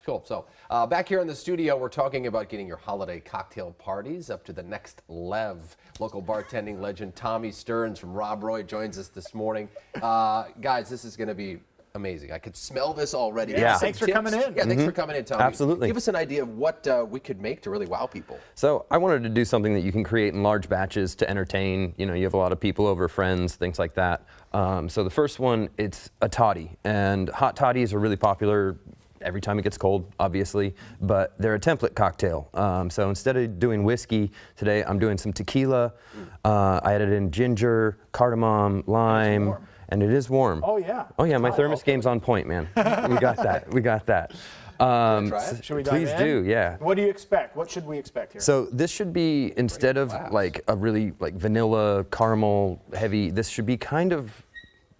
Cool. So back here in the studio, we're talking about getting your holiday cocktail parties up to the next level. Local bartending legend Tommy Stearns from Rob Roy joins us this morning. Guys, this is going to be amazing. I could smell this already. Yeah. Thanks for coming in. Yeah, thanks for coming in, Tommy. Absolutely. Give us an idea of what we could make to really wow people. So I wanted to do something that you can create in large batches to entertain. You know, you have a lot of people over, friends, things like that. So the first one, it's a toddy. And hot toddies are really popular every time it gets cold, obviously, but they're a template cocktail. So instead of doing whiskey today, I'm doing some tequila. I added in ginger, cardamom, lime, and it is warm. Oh, yeah. Oh, yeah, my thermos game's on point, man. We got that. We got that. Should we dive Please in? do, yeah. What do you expect? What should we expect here? So this should be, instead of like a really like vanilla, caramel heavy, this should be kind of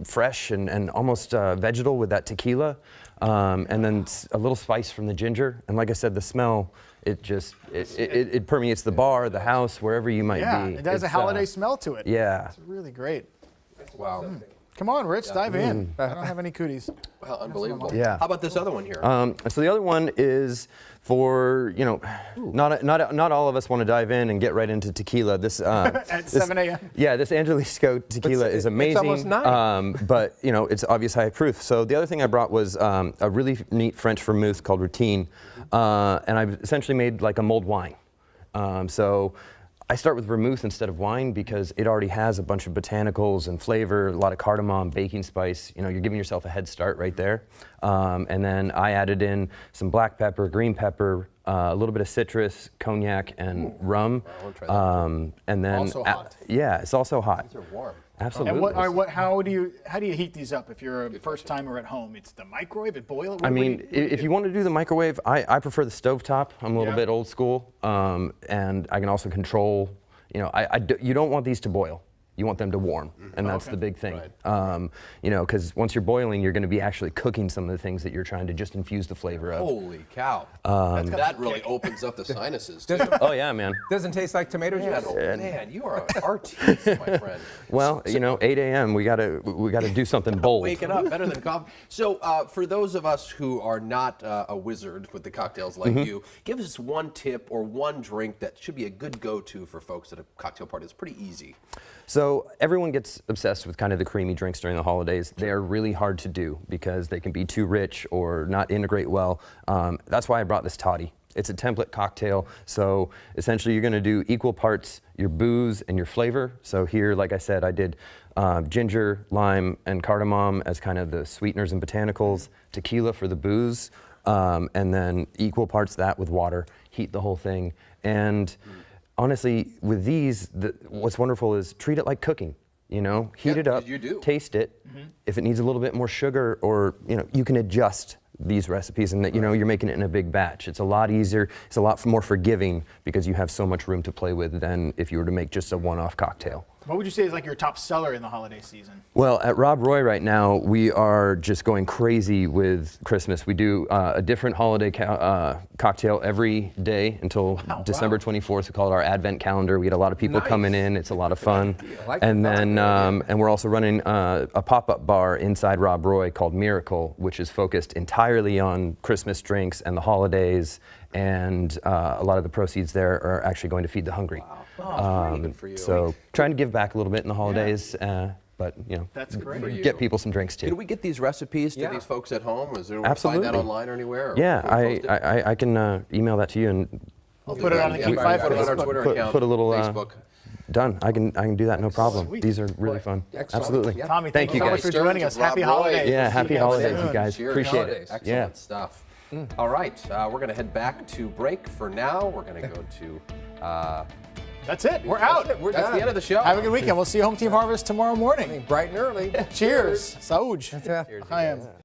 fresh and almost vegetal with that tequila. And then a little spice from the ginger. And like I said, the smell, it permeates the bar, the house, wherever you might be. It has a holiday smell to it. Yeah. It's really great. Wow. Come on, Rich, dive in. I don't have any cooties. Well, unbelievable. Yeah. How about this other one here? So the other one is for, you know, not all of us want to dive in and get right into tequila. This At 7 a.m. Yeah, this Angelisco tequila is amazing. It's almost 9. But you know, it's obvious high proof. So the other thing I brought was a really neat French vermouth called Routine, and I've essentially made like a mulled wine. So I start with vermouth instead of wine because it already has a bunch of botanicals and flavor, a lot of cardamom, baking spice. You know, you're giving yourself a head start right there. And then I added in some black pepper, green pepper, a little bit of citrus, cognac, and rum. I wanna try that. And then Also hot. Yeah, it's also hot. These are warm. Absolutely. And how do you heat these up if you're a first timer at home? It's the microwave, boil it? I mean, if you want to do the microwave, I prefer the stovetop. I'm a little bit old school, and I can also control. You know, you don't want these to boil. You want them to warm, and that's the big thing. Right. You know, because once you're boiling, you're going to be actually cooking some of the things that you're trying to just infuse the flavor of. Holy cow. That really opens up the sinuses, too. Oh yeah, man. Doesn't taste like tomato juice. Man, you are an artist, my friend. Well, you know, 8 a.m. We gotta do something bold. Waking up better than coffee. So for those of us who are not a wizard with the cocktails like you, give us one tip or one drink that should be a good go-to for folks at a cocktail party. It's pretty easy. So everyone gets obsessed with kind of the creamy drinks during the holidays. They are really hard to do because they can be too rich or not integrate well. That's why I brought this toddy. It's a template cocktail. So essentially you're gonna do equal parts your booze and your flavor. So here, like I said, I did ginger, lime, and cardamom as kind of the sweeteners and botanicals, tequila for the booze, and then equal parts that with water, heat the whole thing. And honestly, with these, what's wonderful is treat it like cooking. You know, heat it up, you do. taste it. If it needs a little bit more sugar, or you know, you can adjust these recipes, and that you know you're making it in a big batch. It's a lot easier. It's a lot more forgiving because you have so much room to play with than if you were to make just a one-off cocktail. What would you say is like your top seller in the holiday season? Well, at Rob Roy right now, we are just going crazy with Christmas. We do a different holiday cocktail every day until December 24th. We call it our Advent calendar. We get a lot of people coming in. It's a lot of fun. And then, and we're also running a pop-up bar inside Rob Roy called Miracle, which is focused entirely on Christmas drinks and the holidays. And a lot of the proceeds there are actually going to feed the hungry. Good for you. So trying to give back a little bit in the holidays, but you know, That's great. get people some drinks too. Can we get these recipes to these folks at home? Is there a way to Absolutely. find that online or anywhere? Or Yeah, can we post it? I can email that to you and I'll put it on the Yeah, Keep Five put it on our Facebook. Twitter account, put a little Facebook. done. I can do that, no problem. Sweet. These are really fun. Excellent. Absolutely. Yeah. Tommy, Thank you so much guys. for joining us. Stearns Happy of Rob Roy. holidays. Yeah, We'll see happy you holidays, soon. you guys. Cheers. Appreciate Holidays. it. Excellent Yeah. stuff. All right, we're going to head back to break for now. We're going to go to... That's it. We're out. We're that's done. the end of the show. Have a good weekend. We'll see you Home Team Harvest tomorrow morning. Bright and early. Cheers. Saúde. Yeah. I am.